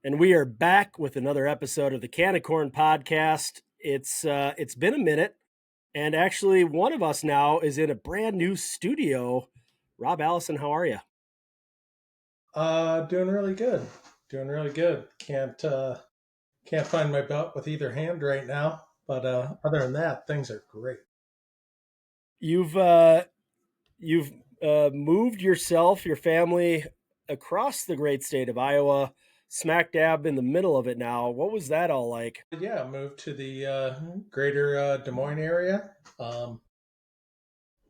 And we are back with another episode of the Can of Corn podcast. It's been a minute, and actually, one of us now is in a brand new studio. Rob, Allison, how are you? Doing really good. Doing really good. Can't find my belt with either hand right now, but other than that, things are great. You've moved yourself, your family, across the great state of Iowa, smack dab in the middle of it now. What was that all like? Yeah, moved to the greater Des Moines area.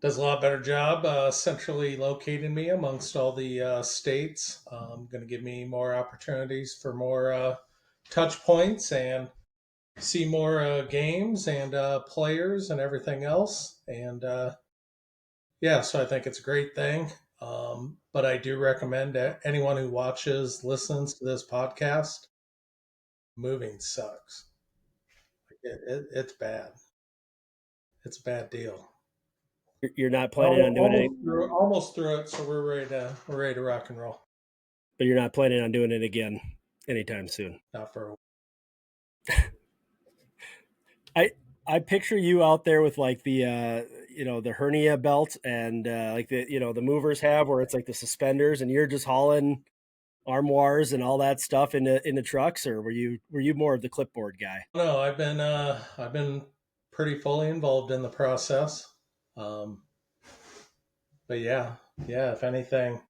Does a lot better job centrally locating me amongst all the states. Going to give me more opportunities for more touch points and see more games and players and everything else. And yeah, so I think it's a great thing. But I do recommend that anyone who watches, listens to this podcast, moving sucks. It's bad. It's a bad deal. You're not planning on doing it, Almost through it, so we're ready to rock and roll. but you're not planning on doing it again anytime soon. Not for a I I picture you out there with like the hernia belt and like the movers have where it's like the suspenders and you're just hauling armoires and all that stuff into trucks, or were you more of the clipboard guy? no. I've been pretty fully involved in the process. Um, but yeah. If anything,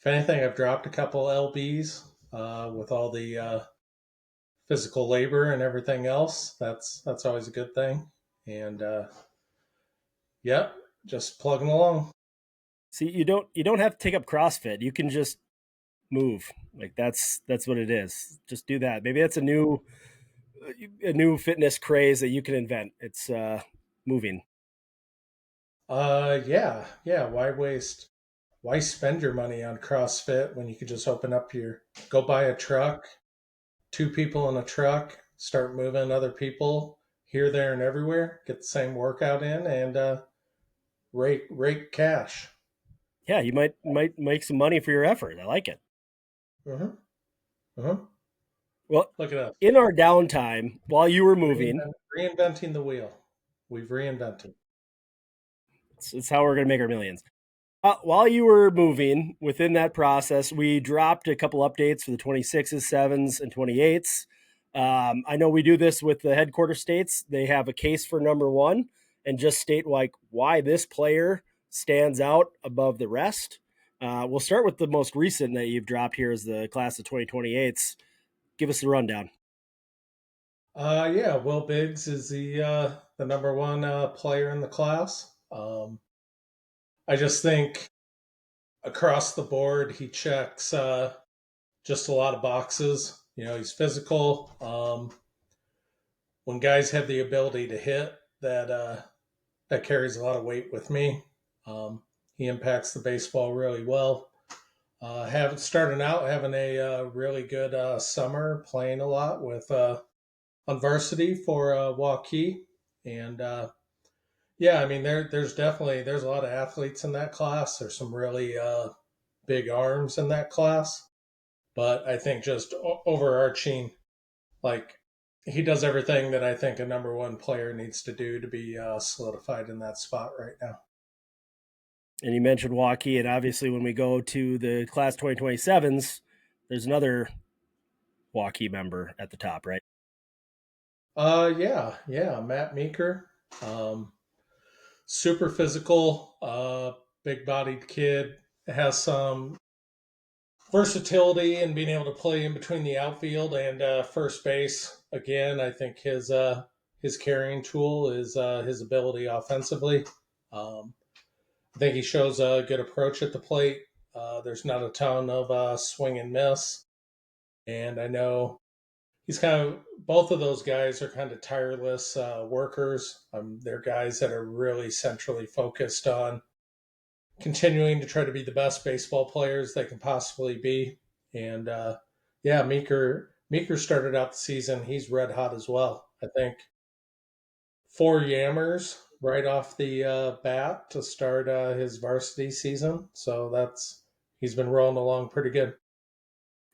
I've dropped a couple lbs with all the physical labor and everything else. That's always a good thing. And yep, just plugging along. See, you don't have to take up CrossFit. You can just move. Like that's what it is. Just do that. Maybe that's a new fitness craze that you can invent. It's moving. Yeah. Why spend your money on CrossFit when you could just go buy a truck, two people in a truck, start moving other people here, there, and everywhere, get the same workout in, and rake cash. Yeah, you might make some money for your effort. I like it. Uh-huh. Uh-huh. Well, Look at us. in our downtime while you were moving, Reinventing the wheel. We've reinvented. it's how we're going to make our millions. While you were moving within that process, we dropped a couple updates for the 26s, 7s, and 28s. I know we do this with the headquarter states. They have a case for number one and just state like why this player stands out above the rest. We'll start with the most recent that you've dropped here is the class of 2028s. Give us a rundown. Yeah, Will Biggs is the number one player in the class. I just think across the board he checks just a lot of boxes. He's physical. When guys have the ability to hit, that carries a lot of weight with me. He impacts the baseball really well. Having starting out having a really good summer, playing a lot with on varsity for Waukee, and yeah, I mean there's a lot of athletes in that class. There's some really big arms in that class, but I think just overarching, like he does everything that I think a number one player needs to do to be solidified in that spot right now. And you mentioned Waukee, and obviously when we go to the class 2027s, there's another Waukee member at the top, right? Yeah, Matt Meeker, um, super physical, big bodied kid, has some versatility and being able to play in between the outfield and first base. Again, I think his carrying tool is his ability offensively. Um, I think he shows a good approach at the plate. There's not a ton of swing and miss, and I know he's kind of both of those guys are kind of tireless workers. They're guys that are really centrally focused on continuing to try to be the best baseball players they can possibly be. And yeah, Meeker started out the season. He's red hot as well. I think four yammers right off the bat to start his varsity season. So he's been rolling along pretty good.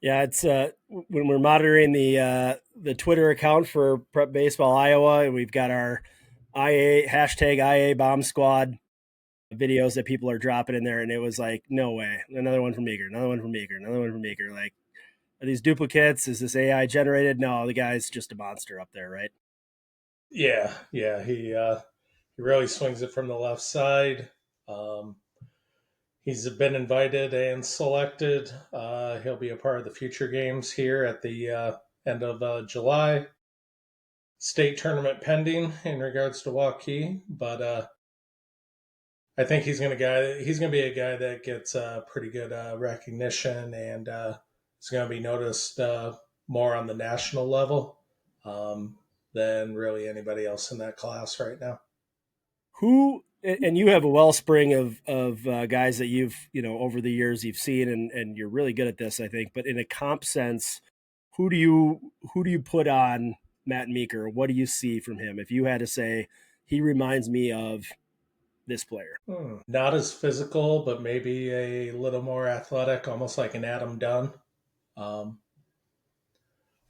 Yeah, it's when we're monitoring the Twitter account for Prep Baseball Iowa, and we've got our IA hashtag IA Bomb Squad videos that people are dropping in there, and it was like, no way, another one from Meeker, another one from Meeker, another one from Meeker. Like, are these duplicates? Is this AI generated? No, the guy's just a monster up there, right? Yeah, yeah, he really swings it from the left side. Um, he's been invited and selected. He'll be a part of the future games here at the end of July. State tournament pending in regards to Waukee, but I think he's going to be a guy that gets pretty good recognition, and is going to be noticed more on the national level than really anybody else in that class right now. Who and you have a wellspring of guys that you've over the years you've seen, and you're really good at this, I think. But in a comp sense, who do you put on Matt Meeker? What do you see from him? If you had to say, he reminds me of this player. Not as physical, but maybe a little more athletic, almost like an Adam Dunn. Um,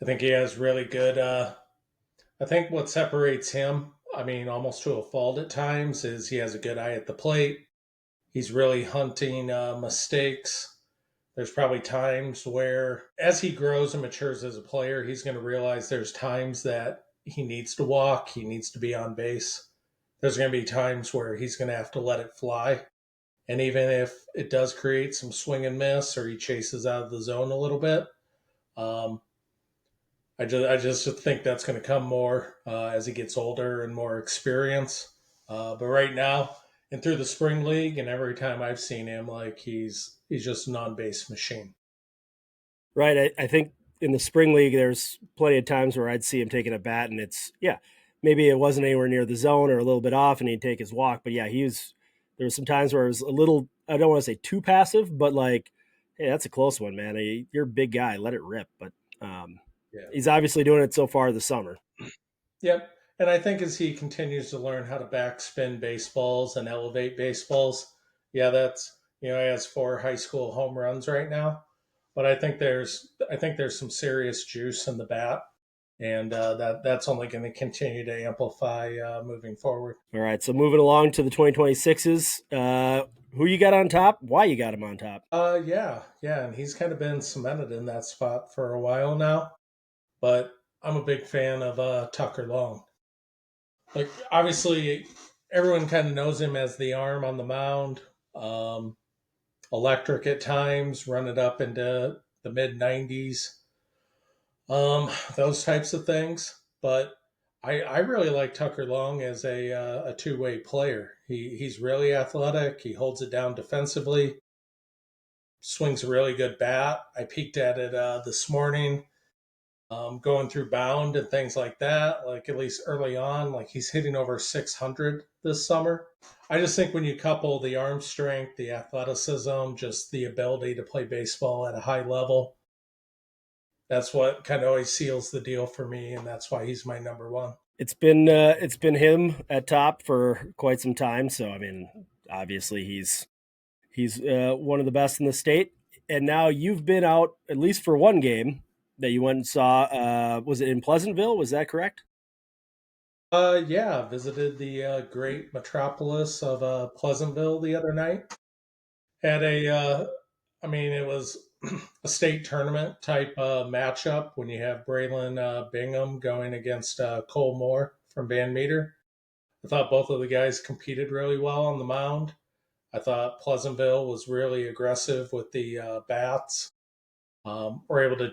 I think he has really good. I think what separates him, I mean, almost to a fault at times, is he has a good eye at the plate. He's really hunting mistakes. There's probably times where, as he grows and matures as a player, he's going to realize there's times that he needs to walk, he needs to be on base. There's going to be times where he's going to have to let it fly. And even if it does create some swing and miss or he chases out of the zone a little bit, um, I just think that's going to come more as he gets older and more experience. But right now, and through the spring league, and every time I've seen him, like he's just an on base machine. Right. I think in the spring league, there's plenty of times where I'd see him taking a bat, and it's yeah, maybe it wasn't anywhere near the zone or a little bit off, and he'd take his walk. But yeah, he was. There was some times where it was a little. I don't want to say too passive, but like, hey, that's a close one, man. You're a big guy. Let it rip. But um, Yeah. he's obviously doing it so far this summer. Yep. And I think as he continues to learn how to backspin baseballs and elevate baseballs, yeah, he has 4 high school home runs right now. But I think there's some serious juice in the bat, and that's only going to continue to amplify moving forward. All right. So moving along to the 2026s. Who you got on top? Why you got him on top? Yeah, yeah, and he's kind of been cemented in that spot for a while now. But I'm a big fan of Tucker Long. Like obviously, everyone kind of knows him as the arm on the mound, um, electric at times, run it up into the mid 90s, those types of things. But I really like Tucker Long as a 2-way player. He's really athletic. He holds it down defensively. Swings a really good bat. I peeked at it this morning, going through bound and things like that. Like at least early on, like he's hitting over 600 this summer. I just think when you couple the arm strength, the athleticism, just the ability to play baseball at a high level, that's what kind of always seals the deal for me, and that's why he's my number one. It's been him at top for quite some time. So I mean, obviously he's one of the best in the state. And now you've been out at least for one game that you went and saw. Was it in Pleasantville? Was that correct? Yeah, visited the great metropolis of Pleasantville the other night. Had I mean, it was a state tournament type matchup when you have Braylon Bingham going against Cole Moore from Van Meter. I thought both of the guys competed really well on the mound. I thought Pleasantville was really aggressive with the bats. Were able to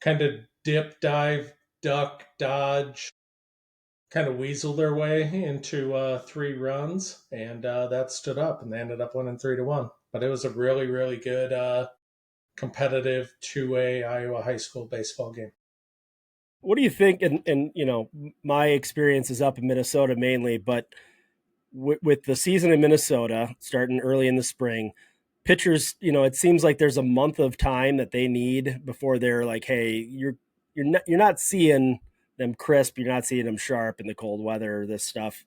kind of dip, dive, duck, dodge, kind of weasel their way into 3 runs, and that stood up, and they ended up winning 3-1. But it was a really, really good competitive 2-way Iowa high school baseball game. What do you think? And my experience is up in Minnesota mainly, but with the season in Minnesota starting early in the spring, pitchers, it seems like there's a month of time that they need before they're like, hey, you're not seeing them crisp, you're not seeing them sharp in the cold weather, this stuff.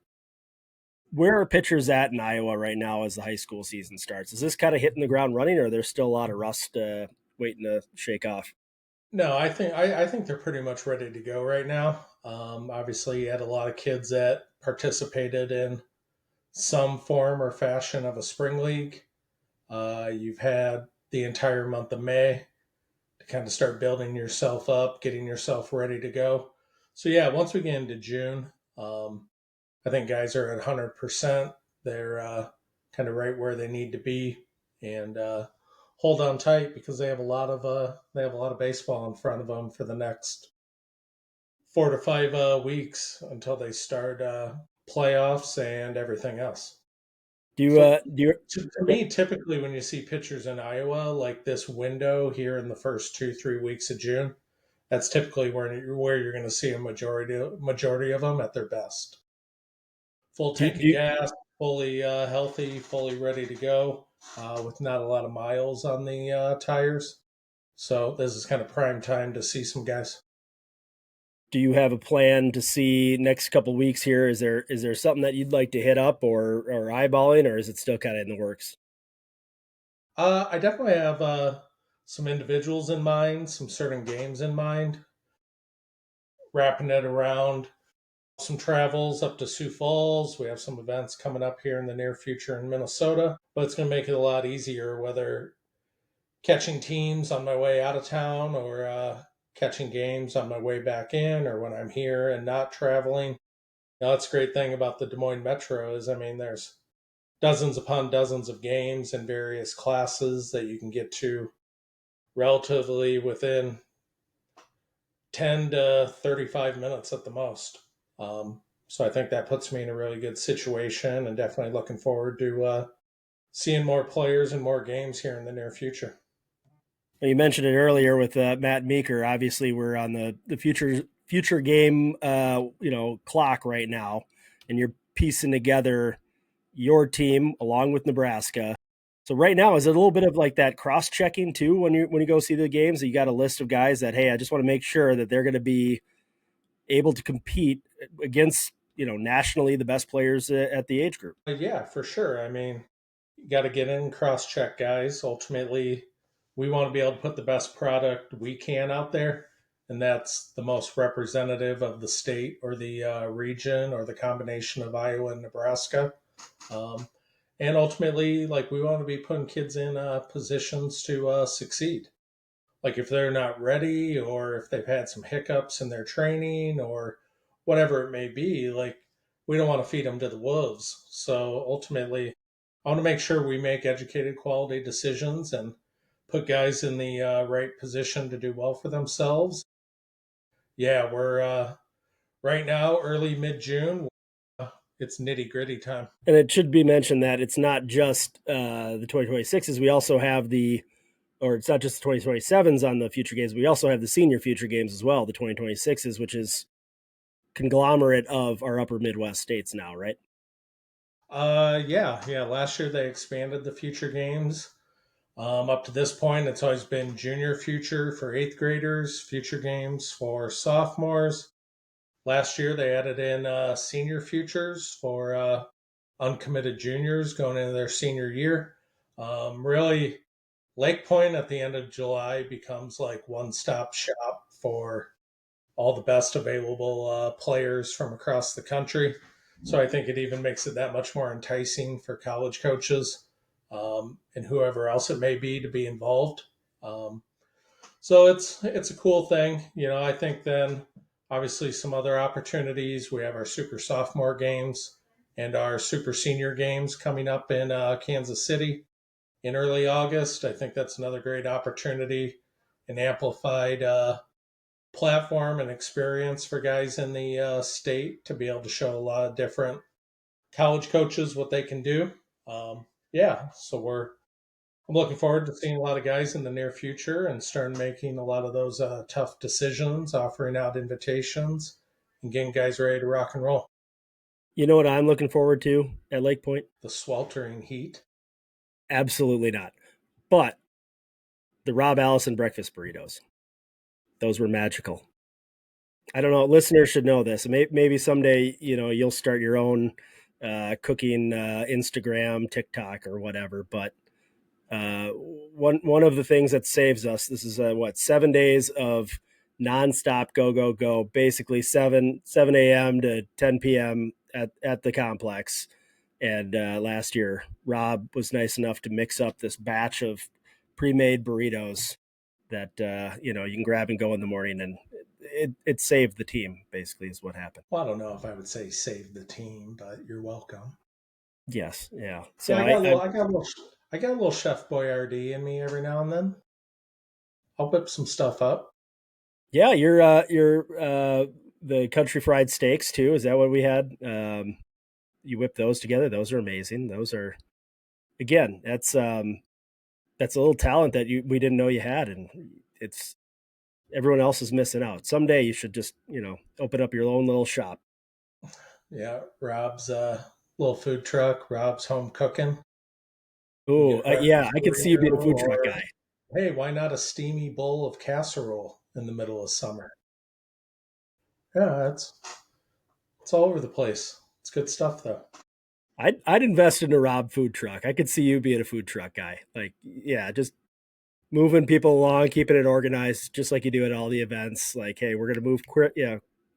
Where are pitchers at in Iowa right now as the high school season starts? Is this kind of hitting the ground running, or there's still a lot of rust waiting to shake off? No, I think they're pretty much ready to go right now. Obviously, you had a lot of kids that participated in some form or fashion of a spring league. You've had the entire month of May to kind of start building yourself up, getting yourself ready to go. So yeah, once we get into June, I think guys are at 100%. They're kind of right where they need to be, and hold on tight because they have a lot of baseball in front of them for the next 4 to 5 weeks until they start playoffs and everything else. Do you So do you to me, typically when you see pitchers in Iowa, like this window here in the first 2-3 weeks of June, that's typically where you're going to see a majority of them at their best. Full do, tank do of you, gas, fully healthy, fully ready to go, with not a lot of miles on the tires. So this is kind of prime time to see some guys. do you have a plan to see next couple weeks here? Is there something that you'd like to hit up or eyeballing, or is it still kind of in the works? I definitely have some individuals in mind, some certain games in mind, wrapping it around some travels up to Sioux Falls. We have some events coming up here in the near future in Minnesota, but it's going to make it a lot easier whether catching teams on my way out of town or catching games on my way back in or when I'm here and not traveling. Now, that's a great thing about the Des Moines Metro is, I mean, there's dozens upon dozens of games in various classes that you can get to relatively within 10 to 35 minutes at the most. So I think that puts me in a really good situation and definitely looking forward to seeing more players and more games here in the near future. You mentioned it earlier with Matt Meeker. Obviously, we're on the future game clock right now, and you're piecing together your team along with Nebraska. So right now, is it a little bit of like that cross checking too when you go see the games? You got a list of guys that, hey, I just want to make sure that they're going to be able to compete against nationally the best players at the age group. Yeah, for sure. I mean, you got to get in, cross check guys. Ultimately, we want to be able to put the best product we can out there. And that's the most representative of the state or the region or the combination of Iowa and Nebraska. Um, and ultimately, like we want to be putting kids in positions to succeed. Like if they're not ready or if they've had some hiccups in their training or whatever it may be, like we don't want to feed them to the wolves. So ultimately, I want to make sure we make educated quality decisions and put guys in the right position to do well for themselves. Yeah, we're right now early mid June. It's nitty gritty time. And it should be mentioned that it's not just the 2026s. We also have or it's not just the 2027s on the future games. We also have the senior future games as well, the 2026s, which is conglomerate of our upper Midwest states now, right? Yeah. Last year they expanded the future games. Up to this point, it's always been junior future for eighth graders, future games for sophomores. Last year, they added in senior futures for uncommitted juniors going into their senior year. Really, Lake Point at the end of July becomes like one stop shop for all the best available players from across the country. So I think it even makes it that much more enticing for college coaches and whoever else it may be to be involved. Um, so it's a cool thing, you know. I think then obviously some other opportunities. We have our super sophomore games and our super senior games coming up in Kansas City in early August. I think that's another great opportunity, an amplified platform and experience for guys in the state to be able to show a lot of different college coaches what they can do. Yeah, so I'm looking forward to seeing a lot of guys in the near future and starting making a lot of those tough decisions, offering out invitations, and getting guys ready to rock and roll. You know what I'm looking forward to at Lake Point? The sweltering heat. Absolutely not. But the Rob Allison breakfast burritos, those were magical. I don't know. Listeners should know this. Maybe someday, you'll start your own cooking Instagram, TikTok, or whatever. But Uh, one of the things that saves us. This is 7 days of nonstop go go go. Basically 7 a.m. to 10 p.m. at the complex. And last year, Rob was nice enough to mix up this batch of pre-made burritos that you can grab and go in the morning, and it saved the team. Basically, is what happened. Well, I don't know if I would say save the team, but you're welcome. Yes, yeah. Yeah, So I I got a little Chef Boyardee in me every now and then. I'll whip some stuff up. yeah, you're the country fried steaks too. Is that what we had? You whip those together. Those are amazing. Those are again, that's a little talent that we didn't know you had, and it's everyone else is missing out. Someday you should just open up your own little shop. Yeah, Rob's little food truck, Rob's home cooking. You Oh, get a yeah, breakfast I could see you being a burrito, food truck or guy. hey, why not a steamy bowl of casserole in the middle of summer? Yeah, it's all over the place. It's good stuff though. I'd invest in a Rob food truck. I could see you being a food truck guy. Like, yeah, just moving people along, keeping it organized, just like you do at all the events. Like, hey, we're gonna move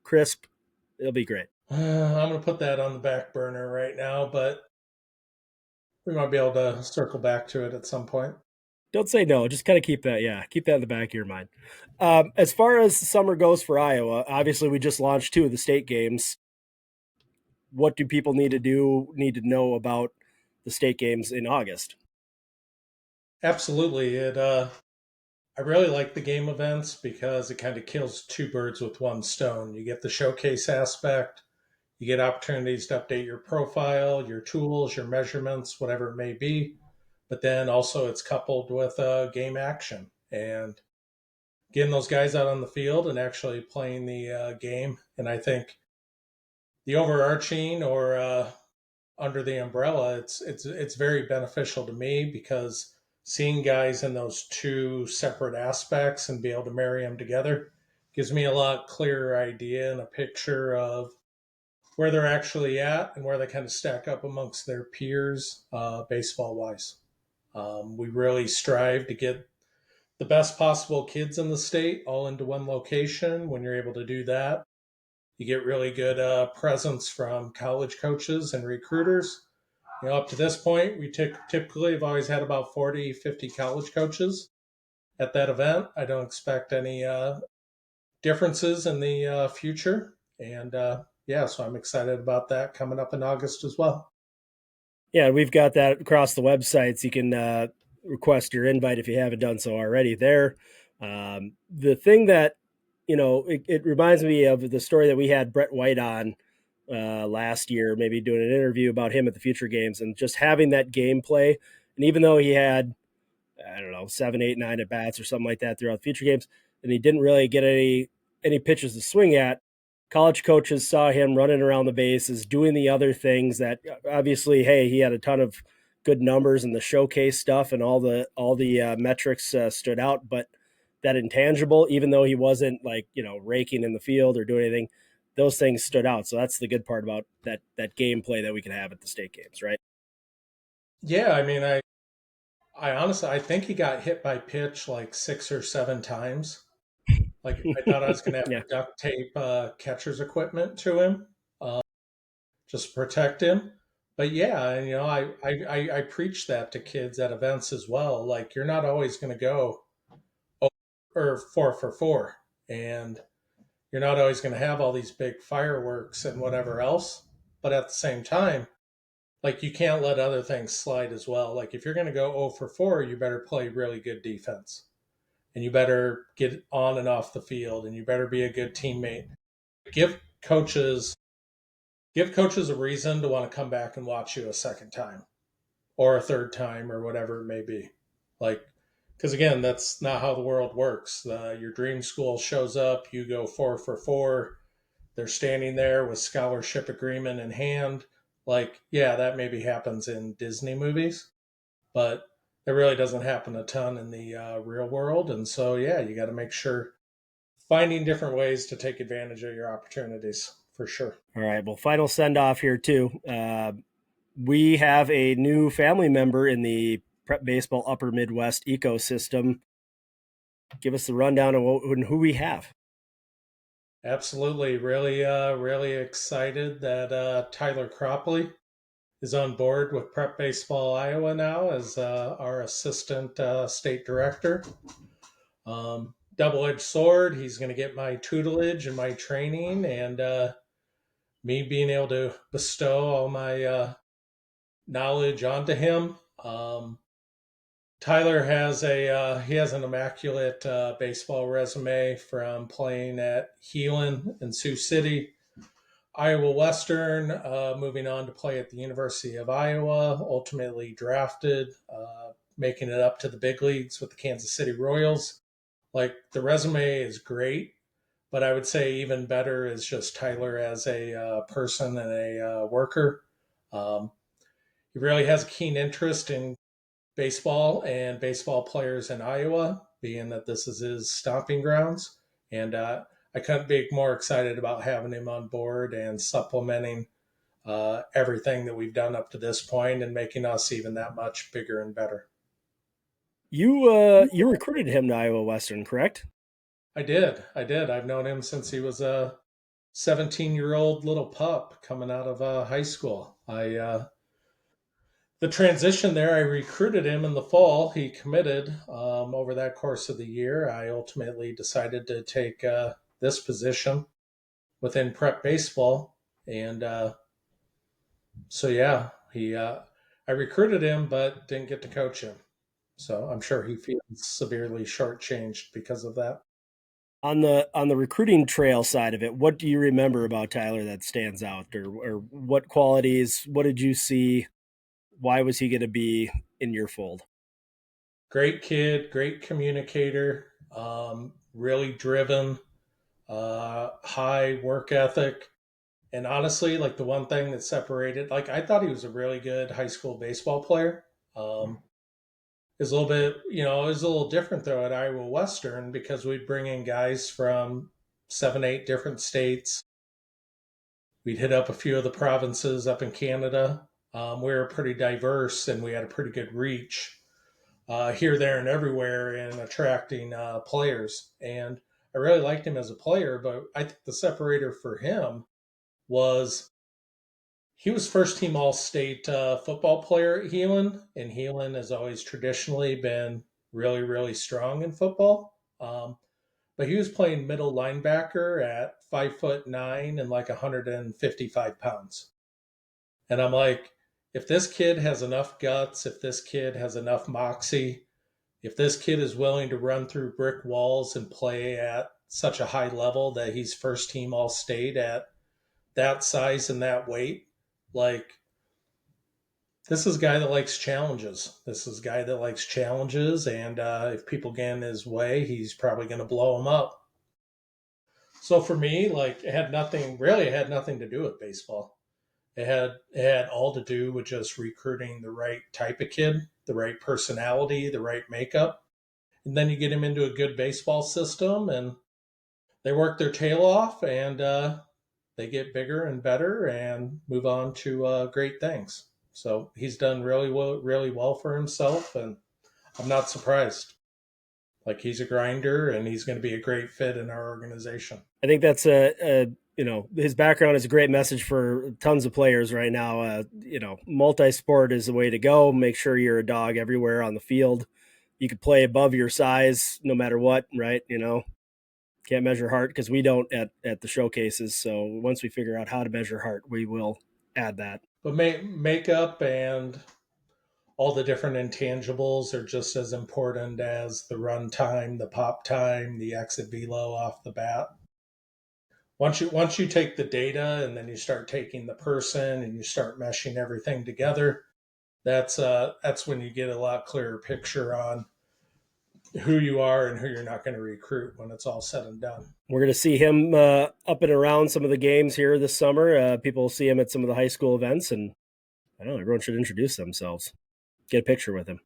crisp. It'll be great. I'm gonna put that on the back burner right now, but we might be able to circle back to it at some point. Don't say no. Just kind of keep that. Yeah, keep that in the back of your mind. As far as summer goes for Iowa, obviously we just launched two of the state games. What do people need to know about the state games in August? Absolutely, it. I really like the game events because it kind of kills two birds with one stone. You get the showcase aspect, you get opportunities to update your profile, your tools, your measurements, whatever it may be. But then also it's coupled with game action and getting those guys out on the field and actually playing the game. And I think the overarching or under the umbrella, it's very beneficial to me because seeing guys in those two separate aspects and be able to marry them together gives me a lot clearer idea and a picture of where they're actually at and where they kind of stack up amongst their peers, baseball wise. We really strive to get the best possible kids in the state all into one location. When you're able to do that, you get really good presence from college coaches and recruiters. Up to this point, we typically have always had about 40, 50 college coaches at that event. I don't expect any differences in the future. And yeah, so I'm excited about that coming up in August as well. Yeah, we've got that across the websites. You can request your invite if you haven't done so already. There, the thing that it reminds me of the story that we had Brett White on last year, maybe doing an interview about him at the Future Games, and just having that gameplay. And even though he had, I don't know, 7, 8, 9 at bats or something like that throughout the Future Games, and he didn't really get any pitches to swing at, college coaches saw him running around the bases, doing the other things that obviously, hey, he had a ton of good numbers and the showcase stuff and all the metrics stood out, but that intangible, even though he wasn't like raking in the field or doing anything, those things stood out. So that's the good part about that gameplay that we can have at the state games, right? Yeah, I mean, I honestly, I think he got hit by pitch like 6 or 7 times. Like I thought I was going to have Yeah. to duct tape catcher's equipment to him, uh, just protect him. But yeah, and, I preach that to kids at events as well. Like you're not always going to go or 4 for 4, and you're not always going to have all these big fireworks and whatever else. But at the same time, like you can't let other things slide as well. Like if you're going to go 0 for 4, you better play really good defense, and you better get on and off the field, and you better be a good teammate. Give coaches give coaches a reason to want to come back and watch you a second time or a third time or whatever it may be. Like, because again, that's not how the world works. Your dream school shows up, you go 4 for 4. They're standing there with scholarship agreement in hand. Like, yeah, that maybe happens in Disney movies, but it really doesn't happen a ton in the real world. And so, yeah, you got to make sure finding different ways to take advantage of your opportunities for sure. All right. Well, final send off here too. We have a new family member in the prep baseball upper Midwest ecosystem. Give us the rundown of who we have. Absolutely. Really excited that Tyler Cropley is on board with Prep Baseball Iowa now as our assistant state director. Double-edged sword. He's going to get my tutelage and my training, and me being able to bestow all my knowledge onto him. Tyler has he has an immaculate baseball resume from playing at Heelan and Sioux City, Iowa Western, moving on to play at the University of Iowa, ultimately drafted, making it up to the big leagues with the Kansas City Royals. Like, the resume is great, but I would say even better is just Tyler as a person and a worker. Um, he really has a keen interest in baseball and baseball players in Iowa, being that this is his stomping grounds. And I couldn't be more excited about having him on board and supplementing everything that we've done up to this point and making us even that much bigger and better. You recruited him to Iowa Western, correct? I did. I did. I've known him since he was a 17-year-old little pup coming out of high school. The transition there, I recruited him in the fall. He committed over that course of the year. I ultimately decided to take this position within prep baseball. And so, yeah, I recruited him, but didn't get to coach him. So I'm sure he feels severely shortchanged because of that. On the recruiting trail side of it, what do you remember about Tyler that stands out, or what qualities? What did you see? Why was he going to be in your fold? Great kid, great communicator, really driven, high work ethic. And honestly, like, the one thing that separated, like, I thought he was a really good high school baseball player. Is a little bit, it was a little different though at Iowa Western because we'd bring in guys from 7, 8 different states. We'd hit up a few of the provinces up in Canada. We were pretty diverse and we had a pretty good reach here, there, and everywhere in attracting players. And I really liked him as a player, but I think the separator for him was he was first team All State football player at Heelan, and Heelan has always traditionally been really strong in football. But he was playing middle linebacker at 5'9" and like 155 pounds. And I'm like, if this kid has enough guts, if this kid has enough moxie, if this kid is willing to run through brick walls and play at such a high level that he's first team All State at that size and that weight, like, this is a guy that likes challenges. This is a guy that likes challenges, and if people get in his way, he's probably going to blow them up. So for me, like, it had nothing to do with baseball. It had all to do with just recruiting the right type of kid, the right personality, the right makeup, and then you get him into a good baseball system, and they work their tail off, and they get bigger and better and move on to great things. So he's done really well for himself, and I'm not surprised. Like, he's a grinder, and he's going to be a great fit in our organization. I think that's his background is a great message for tons of players right now. Multi-sport is the way to go. Make sure you're a dog everywhere on the field. You could play above your size no matter what, right? Can't measure heart because we don't at the showcases. So once we figure out how to measure heart, we will add that. But makeup and all the different intangibles are just as important as the run time, the pop time, the exit velo off the bat. Once you take the data and then you start taking the person and you start meshing everything together, that's when you get a lot clearer picture on who you are and who you're not going to recruit when it's all said and done. We're going to see him up and around some of the games here this summer. People will see him at some of the high school events, and I don't know, everyone should introduce themselves, get a picture with him.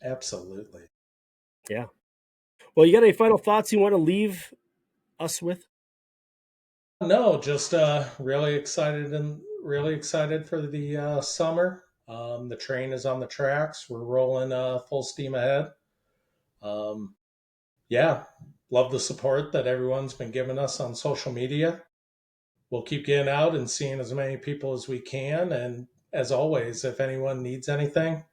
Absolutely. Yeah. Well, you got any final thoughts you want to leave us with? No, just really excited for the summer. The train is on the tracks. We're rolling full steam ahead. Um, yeah, love the support that everyone's been giving us on social media. We'll keep getting out and seeing as many people as we can. And as always, if anyone needs anything,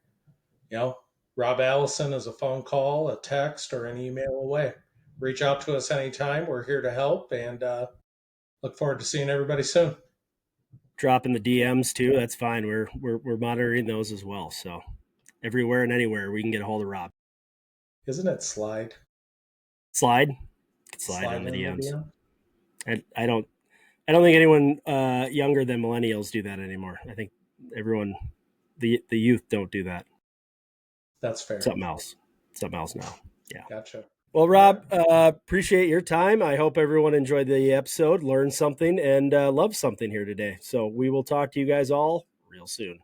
you know, Rob Allison is a phone call, a text, or an email away. Reach out to us anytime. We're here to help, and look forward to seeing everybody soon. Drop in the DMs too. That's fine. We're monitoring those as well. So everywhere and anywhere we can get a hold of Rob. Isn't it slide? Slide on Slide the in the DMs. DM? I don't think anyone younger than millennials do that anymore. I think everyone, the youth don't do that. That's fair. Something else now. Yeah. Gotcha. Well, All right. Rob, appreciate your time. I hope everyone enjoyed the episode, learned something, and loved something here today. So we will talk to you guys all real soon.